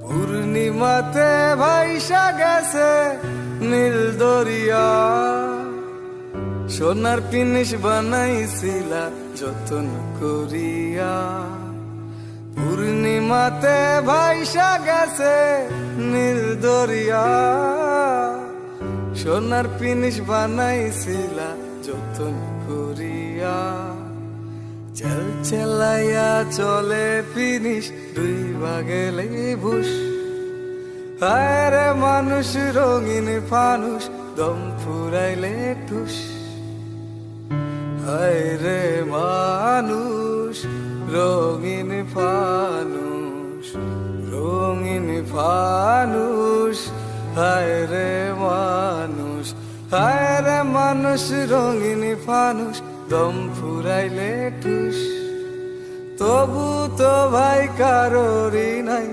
পূর্ণিমাতে ভাইসা গেছে নীল দরিয়া, সোনার পিনিস বানাইছিলা যতন করিয়া। পূর্ণিমাতে ভাইসা গেছে নীল দরিয়া, সোনার পিনিস বানাইছিলা যতন করিয়া। চেল চেলাইয়া চলে পিনিস দুই ভাগেলে ভুষ, হায় রে মানুষ রঙিন ফানুষ দম ফুরাইলে ঠুস। হায় রে মানুষ রঙিন ফানুষ, রঙিন ফানুষ। হায় রে মানুষ, হায় রে মানুষ রঙিন ফানুষ দম ফুরাইলে ঠুস। তবু তো ভাই কারোরই নাই